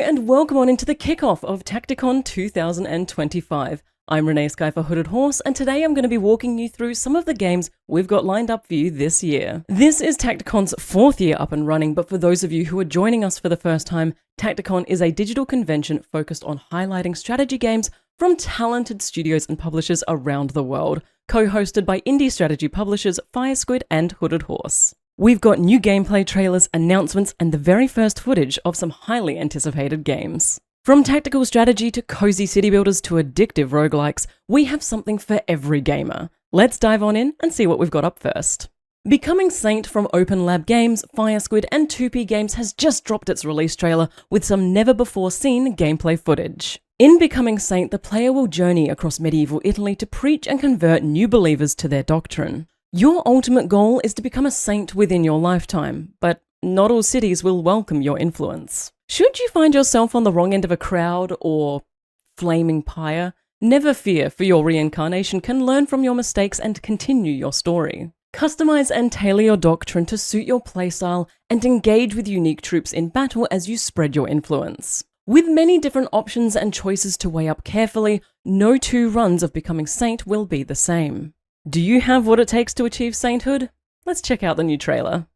and welcome on into the Kickoff of TactiCon 2025. I'm ReneeSky for Hooded Horse, and today I'm going to be walking you through some of the games we've got lined up for you this year. This is TactiCon's 4th year up and running, but for those of you who are joining us for the first time, TactiCon is a digital convention focused on highlighting strategy games from talented studios and publishers around the world, co-hosted by indie strategy publishers Firesquid and Hooded Horse. We've got new gameplay trailers, announcements, and the very first footage of some highly anticipated games. From tactical strategy to cozy city builders to addictive roguelikes, we have something for every gamer. Let's dive on in and see what we've got up first. Becoming Saint from Open Lab Games, Firesquid, and 2P Games has just dropped its release trailer with some never-before-seen gameplay footage. In Becoming Saint, the player will journey across medieval Italy to preach and convert new believers to their doctrine. Your ultimate goal is to become a saint within your lifetime, but not all cities will welcome your influence. Should you find yourself on the wrong end of a crowd or flaming pyre, never fear, for your reincarnation can learn from your mistakes and continue your story. Customize and tailor your doctrine to suit your playstyle and engage with unique troops in battle as you spread your influence. With many different options and choices to weigh up carefully, no two runs of Becoming Saint will be the same. Do you have what it takes to achieve sainthood? Let's check out the new trailer.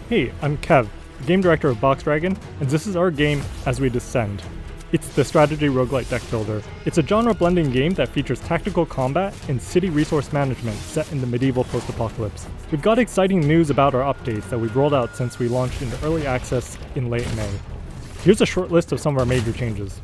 Hey, I'm Kev, the game director of Box Dragon, and this is our game As We Descend. It's the strategy roguelite deck builder. It's a genre-blending game that features tactical combat and city resource management set in the medieval post-apocalypse. We've got exciting news about our updates that we've rolled out since we launched into early access in late May. Here's a short list of some of our major changes.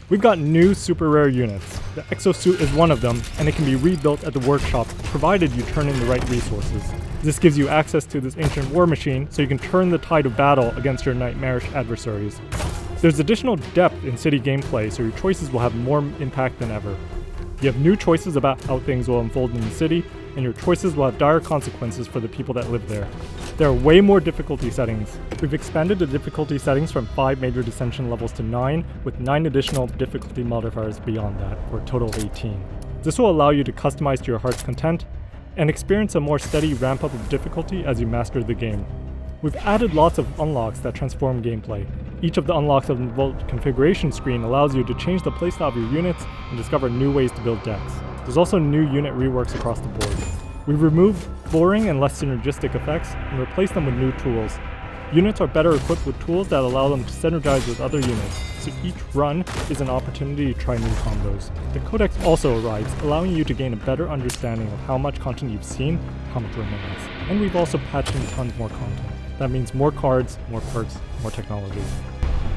We've got new super rare units. The exosuit is one of them, and it can be rebuilt at the workshop provided you turn in the right resources. This gives you access to this ancient war machine so you can turn the tide of battle against your nightmarish adversaries. There's additional depth in city gameplay, so your choices will have more impact than ever. You have new choices about how things will unfold in the city, and your choices will have dire consequences for the people that live there. There are way more difficulty settings. We've expanded the difficulty settings from 5 major dissension levels to 9, with 9 additional difficulty modifiers beyond that, for a total of 18. This will allow you to customize to your heart's content, and experience a more steady ramp-up of difficulty as you master the game. We've added lots of unlocks that transform gameplay. Each of the unlocks of the Vault configuration screen allows you to change the playstyle of your units and discover new ways to build decks. There's also new unit reworks across the board. We've removed boring and less synergistic effects and replaced them with new tools. Units are better equipped with tools that allow them to synergize with other units, so each run is an opportunity to try new combos. The Codex also arrives, allowing you to gain a better understanding of how much content you've seen, how much remains. And we've also patched in tons more content. That means more cards, more perks, more technology.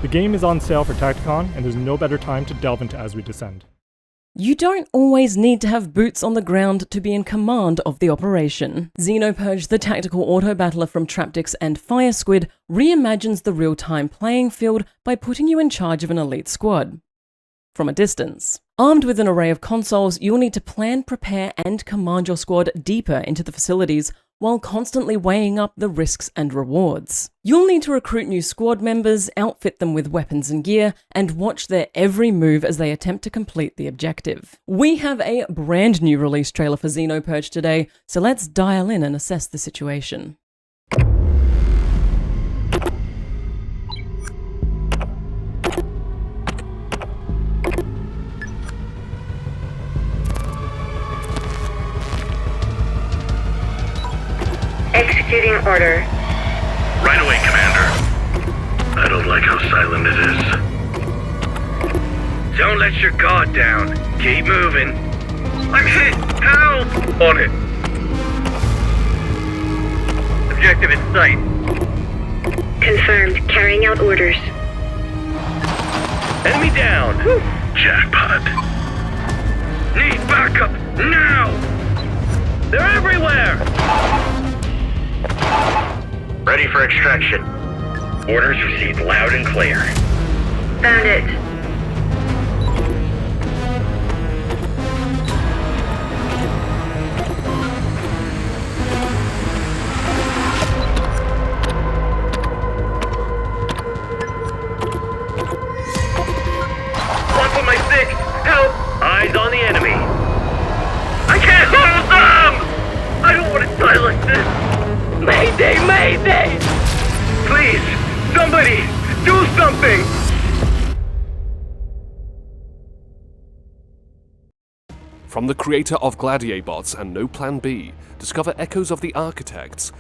The game is on sale for TactiCon, and there's no better time to delve into As We Descend. You don't always need to have boots on the ground to be in command of the operation. Xenopurge, the tactical auto-battler from Traptix and Firesquid, reimagines the real-time playing field by putting you in charge of an elite squad from a distance. Armed with an array of consoles, you'll need to plan, prepare, and command your squad deeper into the facilities, while constantly weighing up the risks and rewards. You'll need to recruit new squad members, outfit them with weapons and gear, and watch their every move as they attempt to complete the objective. We have a brand new release trailer for Xenopurge today, so let's dial in and assess the situation. Executing order. Right away, Commander. I don't like how silent it is. Don't let your guard down. Keep moving. I'm hit! Help! On it. Objective in sight. Confirmed. Carrying out orders. Enemy down. Whew. Jackpot. Need backup now! They're everywhere! Ready for extraction. Orders received loud and clear. Found it. One for my six! Help! Eyes on the enemy. I can't hold them! I don't want to die like this! Mayday! Mayday! Please! Somebody! Do something! From the creator of Gladiabots and No Plan B, discover Echoes of the Architects.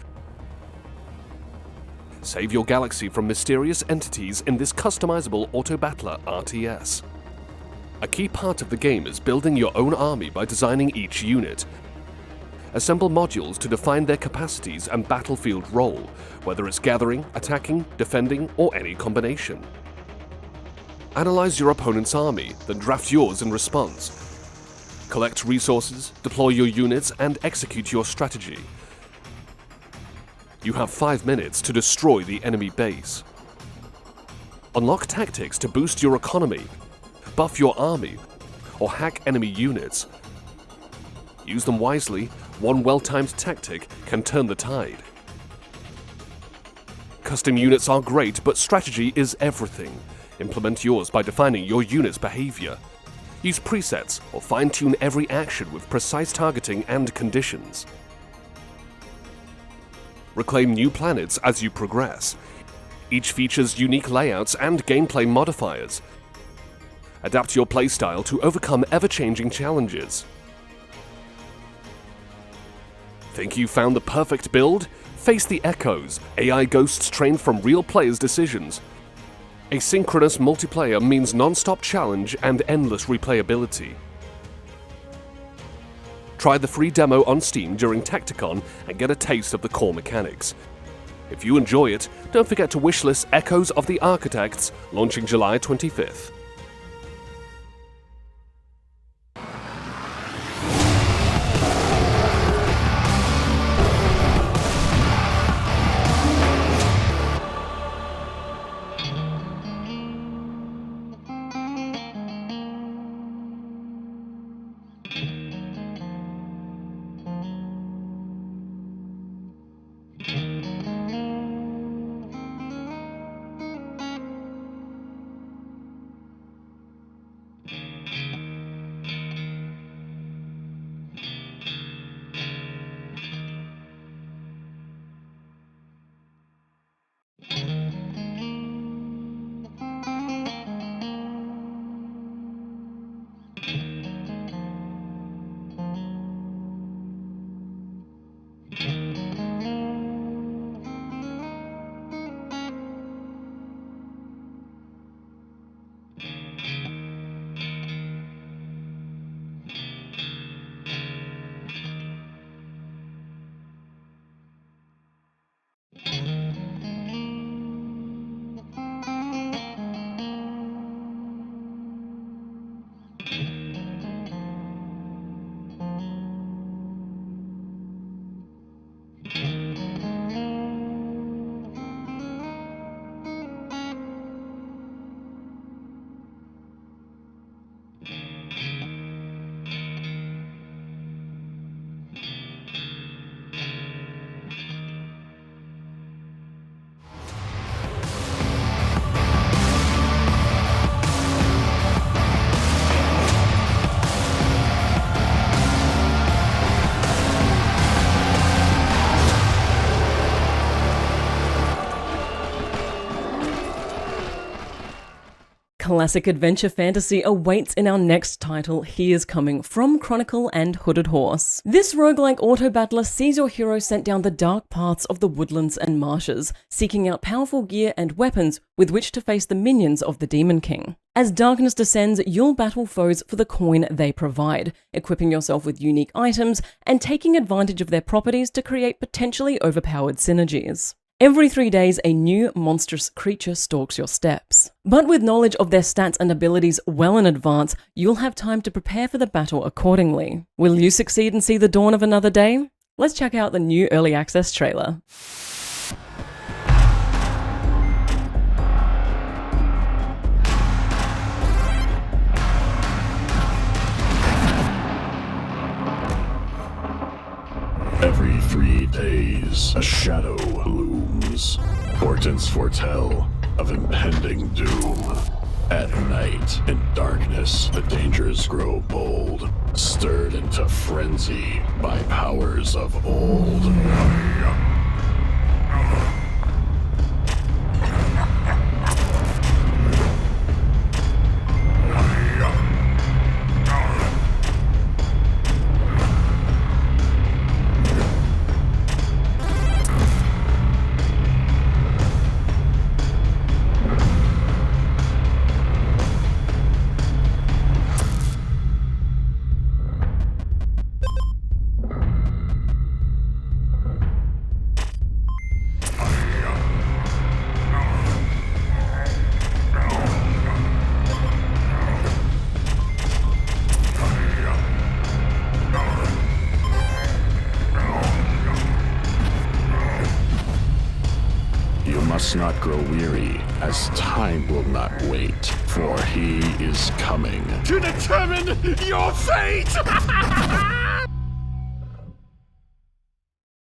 Save your galaxy from mysterious entities in this customizable auto-battler RTS. A key part of the game is building your own army by designing each unit. Assemble modules to define their capacities and battlefield role, whether it's gathering, attacking, defending, or any combination. Analyze your opponent's army, then draft yours in response. Collect resources, deploy your units, and execute your strategy. You have 5 minutes to destroy the enemy base. Unlock tactics to boost your economy, buff your army, or hack enemy units. Use them wisely. One well-timed tactic can turn the tide. Custom units are great, but strategy is everything. Implement yours by defining your unit's behavior. Use presets or fine-tune every action with precise targeting and conditions. Reclaim new planets as you progress. Each features unique layouts and gameplay modifiers. Adapt your playstyle to overcome ever-changing challenges. Think you found the perfect build? Face the Echoes, AI ghosts trained from real players' decisions. Asynchronous multiplayer means non-stop challenge and endless replayability. Try the free demo on Steam during TactiCon and get a taste of the core mechanics. If you enjoy it, don't forget to wishlist Echoes of the Architects, launching July 25th. classic adventure fantasy awaits in our next title, Here's Coming, from Chronicle and Hooded Horse. This roguelike auto-battler sees your hero sent down the dark paths of the woodlands and marshes, seeking out powerful gear and weapons with which to face the minions of the Demon King. As darkness descends, you'll battle foes for the coin they provide, equipping yourself with unique items and taking advantage of their properties to create potentially overpowered synergies. Every 3 days, a new monstrous creature stalks your steps. But with knowledge of their stats and abilities well in advance, you'll have time to prepare for the battle accordingly. Will you succeed and see the dawn of another day? Let's check out the new early access trailer. Every 3 days, a shadow looms. Portents foretell of impending doom. At night, in darkness, the dangers grow bold, stirred into frenzy by powers of old. Must not grow weary, as time will not wait, for he is coming to determine your fate!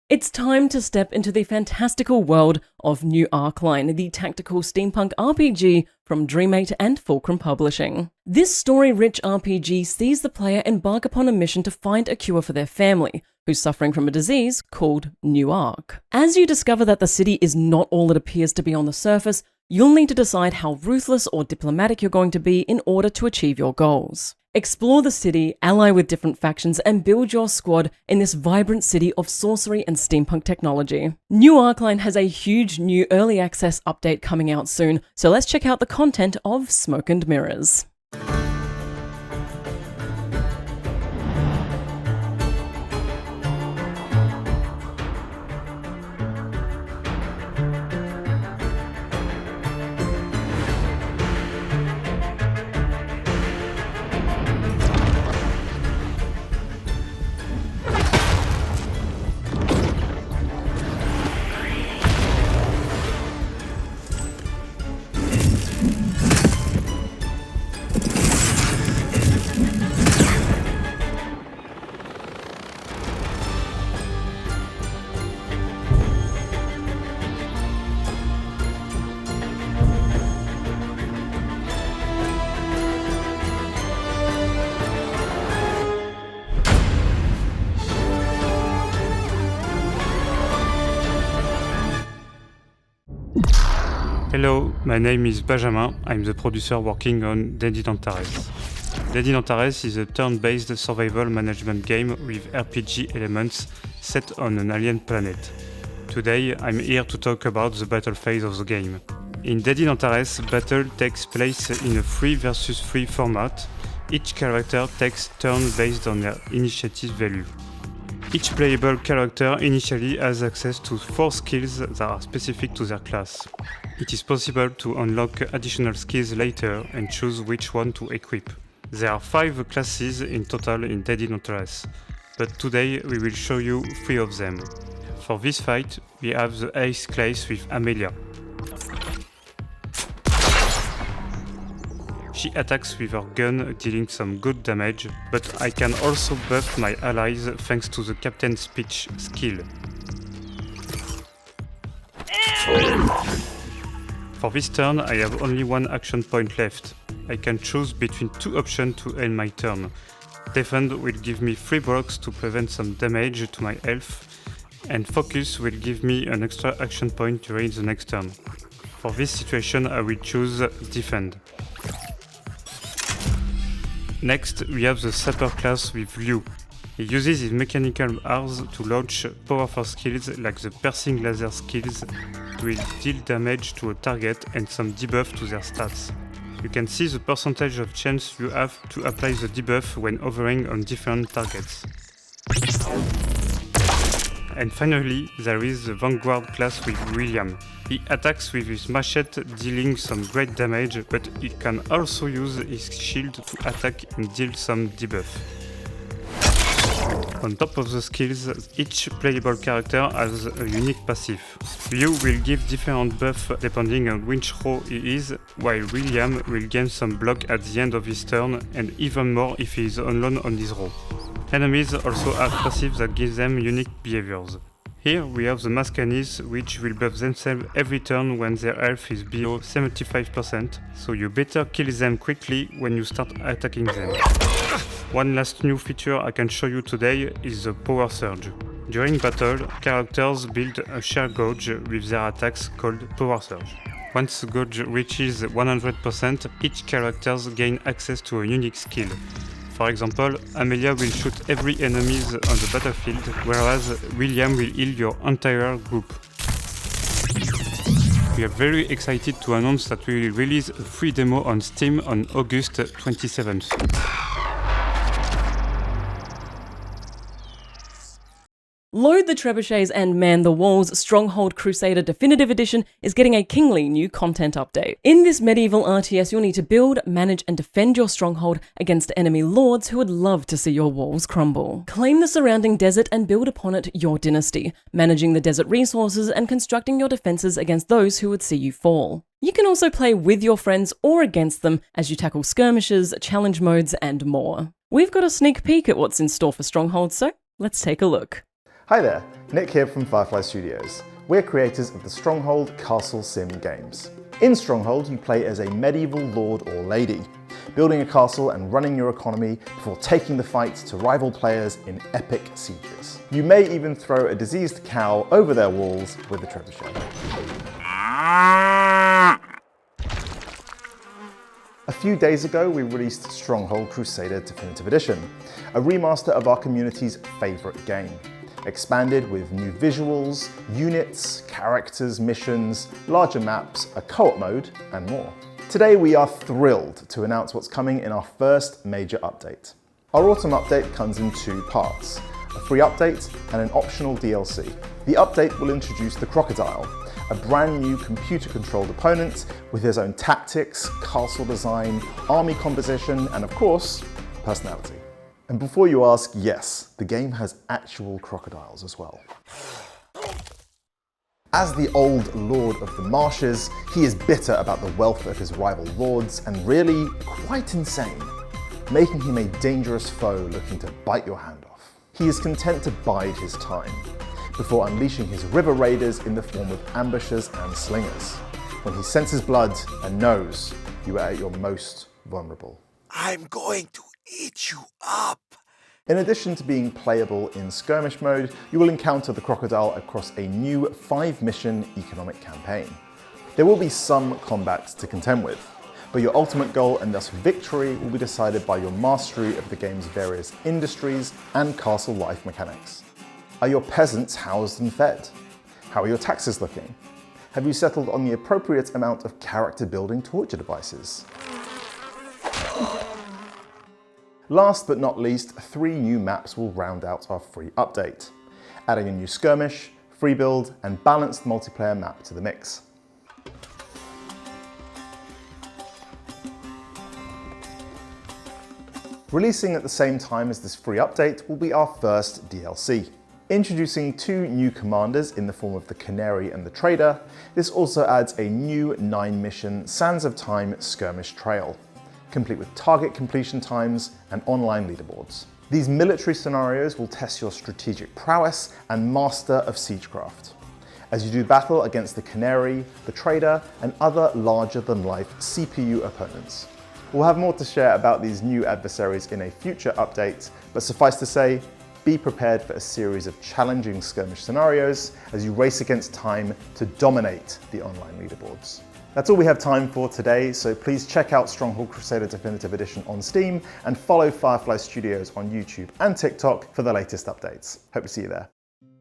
It's time to step into the fantastical world of New Arcline, the tactical steampunk RPG from Dream8 and Fulcrum Publishing. This story-rich RPG sees the player embark upon a mission to find a cure for their family, who's suffering from a disease called New Arc. As you discover that the city is not all it appears to be on the surface, you'll need to decide how ruthless or diplomatic you're going to be in order to achieve your goals. Explore the city, ally with different factions, and build your squad in this vibrant city of sorcery and steampunk technology. New Arcline has a huge new early access update coming out soon, so let's check out the content of Smoke and Mirrors. Hello, my name is Benjamin. I'm the producer working on Dead in Antares. Dead in Antares is a turn-based survival management game with RPG elements set on an alien planet. Today, I'm here to talk about the battle phase of the game. In Dead in Antares, battle takes place in a 3 versus 3 format. Each character takes turn based on their initiative value. Each playable character initially has access to 4 skills that are specific to their class. It is possible to unlock additional skills later and choose which one to equip. There are 5 classes in total in Dead in Antares, but today we will show you 3 of them. For this fight, we have the Ace class with Amelia. She attacks with her gun, dealing some good damage, but I can also buff my allies thanks to the Captain's Speech skill. For this turn, I have only 1 action point left. I can choose between 2 options to end my turn. Defend will give me 3 blocks to prevent some damage to my health, and Focus will give me an extra action point during the next turn. For this situation, I will choose Defend. Next, we have the Sapper class with Liu. He uses his mechanical arms to launch powerful skills like the piercing laser skills to deal damage to a target and some debuff to their stats. You can see the percentage of chance you have to apply the debuff when hovering on different targets. And finally, there is the Vanguard class with William. He attacks with his machete, dealing some great damage, but he can also use his shield to attack and deal some debuff. On top of the skills, each playable character has a unique passive. Liu will give different buffs depending on which row he is, while William will gain some block at the end of his turn and even more if he is alone on his row. Enemies also have passives that give them unique behaviors. Here we have the Mascanis, which will buff themselves every turn when their health is below 75%, so you better kill them quickly when you start attacking them. One last new feature I can show you today is the Power Surge. During battle, characters build a shared gauge with their attacks called Power Surge. Once the gauge reaches 100%, each character gains access to a unique skill. For example, Amelia will shoot every enemy on the battlefield, whereas William will heal your entire group. We are very excited to announce that we will release a free demo on Steam on August 27th. Load the trebuchets and man the walls. Stronghold Crusader Definitive Edition is getting a kingly new content update. In this medieval RTS, you'll need to build, manage, and defend your stronghold against enemy lords who would love to see your walls crumble. Claim the surrounding desert and build upon it your dynasty, managing the desert resources and constructing your defenses against those who would see you fall. You can also play with your friends or against them as you tackle skirmishes, challenge modes, and more. We've got a sneak peek at what's in store for Stronghold, so let's take a look. Hi there, Nick here from Firefly Studios. We're creators of the Stronghold Castle Sim games. In Stronghold, you play as a medieval lord or lady, building a castle and running your economy before taking the fight to rival players in epic sieges. You may even throw a diseased cow over their walls with a trebuchet. A few days ago, we released Stronghold Crusader Definitive Edition, a remaster of our community's favourite game. Expanded with new visuals, units, characters, missions, larger maps, a co-op mode, and more. Today we are thrilled to announce what's coming in our first major update. Our autumn update comes in two parts, a free update and an optional DLC. The update will introduce the Crocodile, a brand new computer-controlled opponent with his own tactics, castle design, army composition, and of course, personality. And before you ask, yes, the game has actual crocodiles as well. As the old lord of the marshes, he is bitter about the wealth of his rival lords and really quite insane, making him a dangerous foe looking to bite your hand off. He is content to bide his time before unleashing his river raiders in the form of ambushers and slingers, when he senses blood and knows you are at your most vulnerable. I'm going to eat you up! In addition to being playable in skirmish mode, you will encounter the crocodile across a new 5-mission economic campaign. There will be some combat to contend with, but your ultimate goal and thus victory will be decided by your mastery of the game's various industries and castle life mechanics. Are your peasants housed and fed? How are your taxes looking? Have you settled on the appropriate amount of character building torture devices? Last but not least, 3 new maps will round out our free update, adding a new skirmish, free build, and balanced multiplayer map to the mix. Releasing at the same time as this free update will be our first DLC. Introducing 2 new commanders in the form of the Canary and the Trader, this also adds a new 9-mission Sands of Time skirmish trail, complete with target completion times and online leaderboards. These military scenarios will test your strategic prowess and master of siegecraft, as you do battle against the Canary, the Trader, and other larger-than-life CPU opponents. We'll have more to share about these new adversaries in a future update, but suffice to say, be prepared for a series of challenging skirmish scenarios as you race against time to dominate the online leaderboards. That's all we have time for today, so please check out Stronghold Crusader Definitive Edition on Steam and follow Firefly Studios on YouTube and TikTok for the latest updates. Hope to see you there.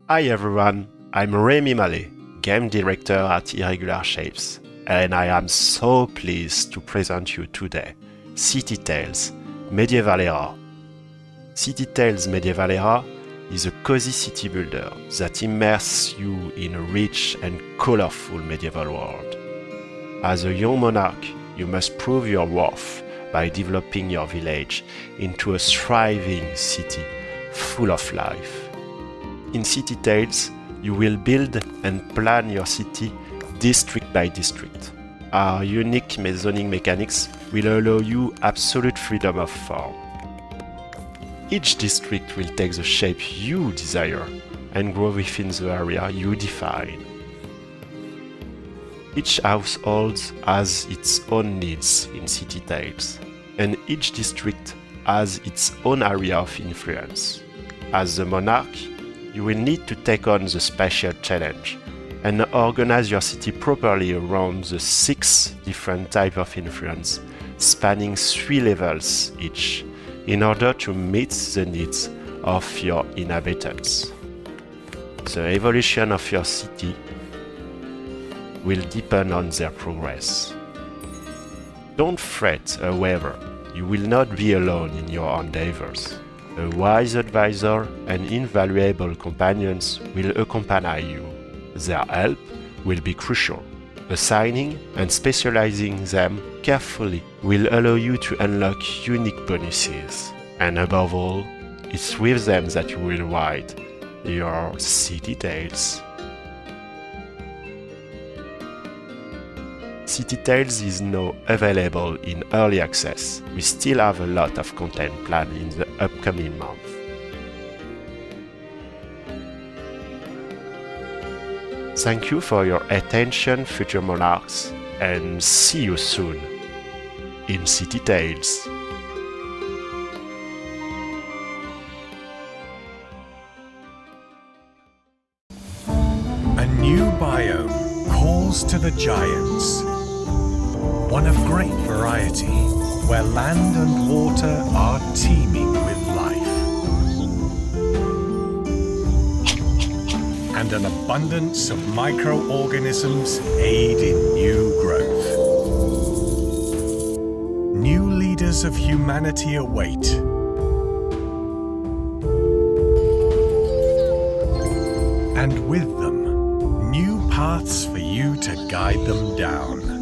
Hi everyone, I'm ReneeSky, Game Director at Irregular Shapes, and I am so pleased to present you today City Tales Medieval Era. City Tales Medieval Era is a cozy city builder that immerses you in a rich and colorful medieval world. As a young monarch, you must prove your worth by developing your village into a thriving city full of life. In City Tales, you will build and plan your city district by district. Our unique zoning mechanics will allow you absolute freedom of form. Each district will take the shape you desire and grow within the area you define. Each household has its own needs in City Tales, and each district has its own area of influence. As the monarch, you will need to take on the spatial challenge and organize your city properly around the 6 different types of influence, spanning 3 levels each, in order to meet the needs of your inhabitants. The evolution of your city will depend on their progress. Don't fret, however, you will not be alone in your endeavors. A wise advisor and invaluable companions will accompany you. Their help will be crucial. Assigning and specializing them carefully will allow you to unlock unique bonuses. And above all, it's with them that you will write your City Tales. City Tales is now available in early access. We still have a lot of content planned in the upcoming month. Thank you for your attention, future monarchs, and see you soon in City Tales. A new biome calls to the giants. One of great variety, where land and water are teeming with life. And an abundance of microorganisms aid in new growth. New leaders of humanity await. And with them, new paths for you to guide them down.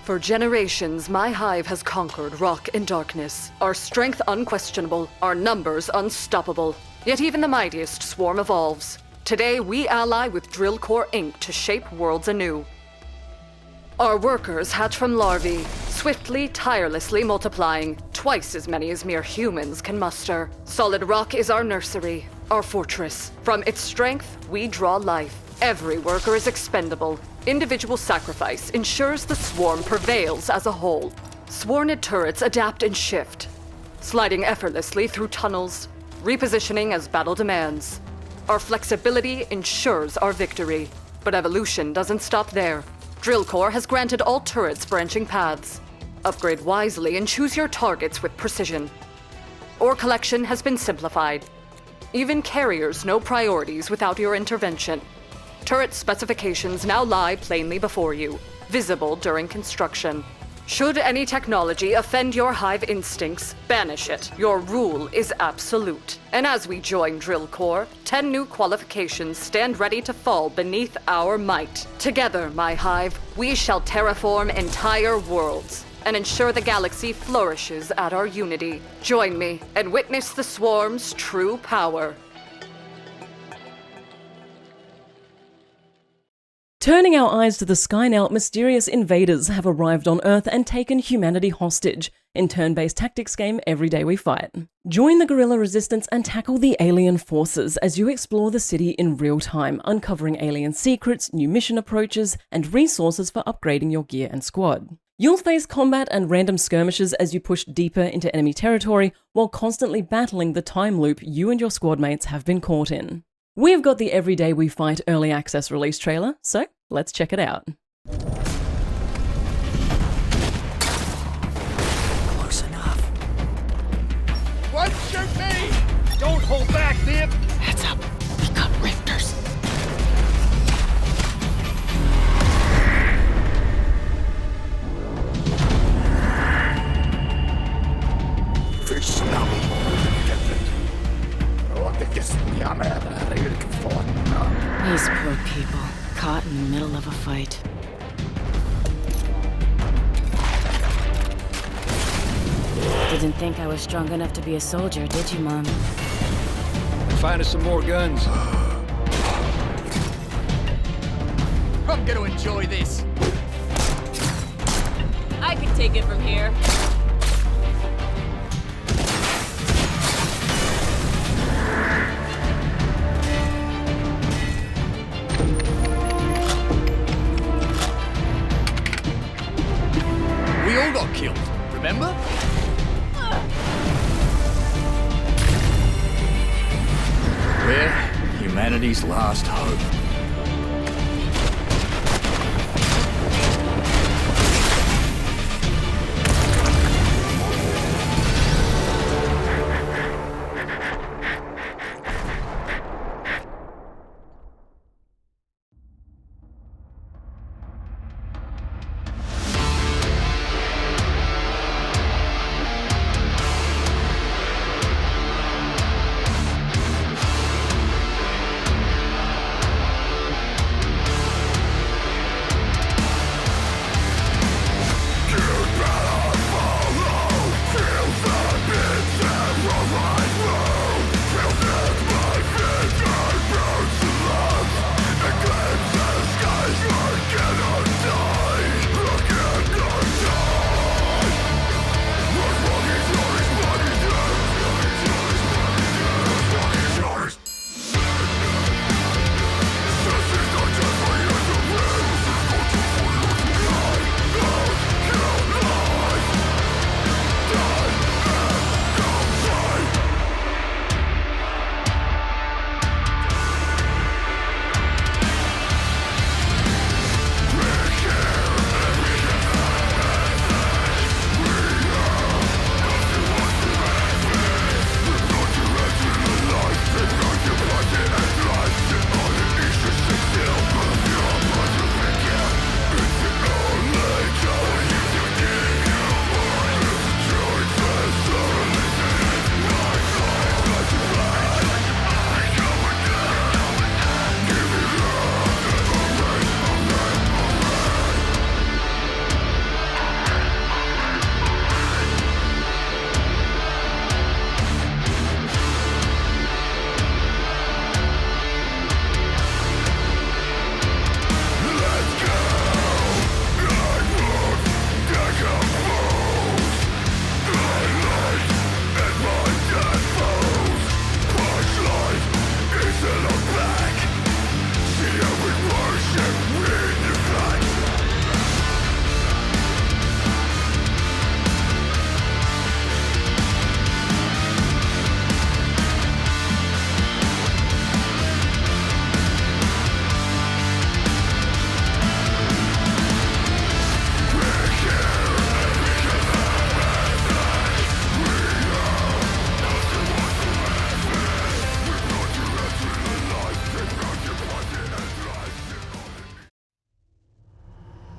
For generations, my hive has conquered rock and darkness. Our strength unquestionable, our numbers unstoppable. Yet even the mightiest swarm evolves. Today, we ally with Drillcore Inc. to shape worlds anew. Our workers hatch from larvae, swiftly, tirelessly multiplying, twice as many as mere humans can muster. Solid rock is our nursery, our fortress. From its strength, we draw life. Every worker is expendable. Individual sacrifice ensures the swarm prevails as a whole. Sworned turrets adapt and shift, sliding effortlessly through tunnels, repositioning as battle demands. Our flexibility ensures our victory. But evolution doesn't stop there. Drillcore has granted all turrets branching paths. Upgrade wisely and choose your targets with precision. Ore collection has been simplified. Even carriers know priorities without your intervention. Turret specifications now lie plainly before you, visible during construction. Should any technology offend your hive instincts, banish it. Your rule is absolute. And as we join Drillcore, 10 new qualifications stand ready to fall beneath our might. Together, my hive, we shall terraform entire worlds and ensure the galaxy flourishes at our unity. Join me and witness the swarm's true power. Turning our eyes to the sky now, mysterious invaders have arrived on Earth and taken humanity hostage in turn-based tactics game Every Day We Fight. Join the guerrilla resistance and tackle the alien forces as you explore the city in real time, uncovering alien secrets, new mission approaches, and resources for upgrading your gear and squad. You'll face combat and random skirmishes as you push deeper into enemy territory while constantly battling the time loop you and your squad mates have been caught in. We've got the Every Day We Fight early access release trailer, so let's check it out. Close enough. One shoot me! Don't hold back, Nib! Heads up, we got rifters. These poor people, caught in the middle of a fight. Didn't think I was strong enough to be a soldier, did you, Mom? Find us some more guns. I'm gonna enjoy this. I can take it from here. We all got killed, remember? We're humanity's last hope.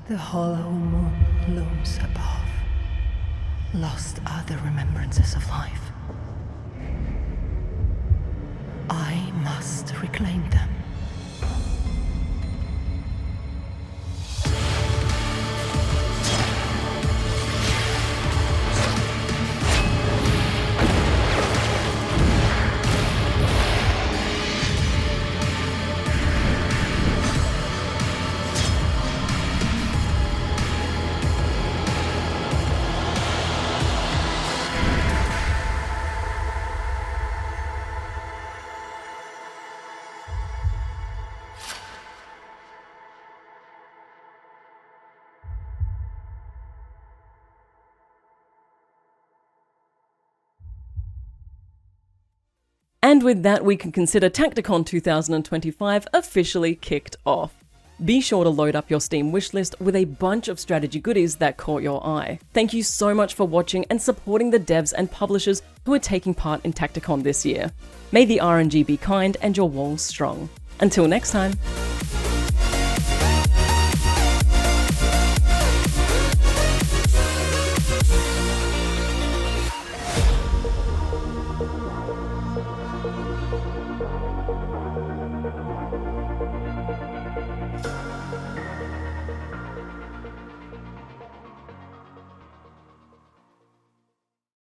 The hollow moon looms above. Lost are the remembrances of life. I must reclaim them. And with that, we can consider TactiCon 2025 officially kicked off. Be sure to load up your Steam wishlist with a bunch of strategy goodies that caught your eye. Thank you so much for watching and supporting the devs and publishers who are taking part in TactiCon this year. May the RNG be kind and your walls strong. Until next time.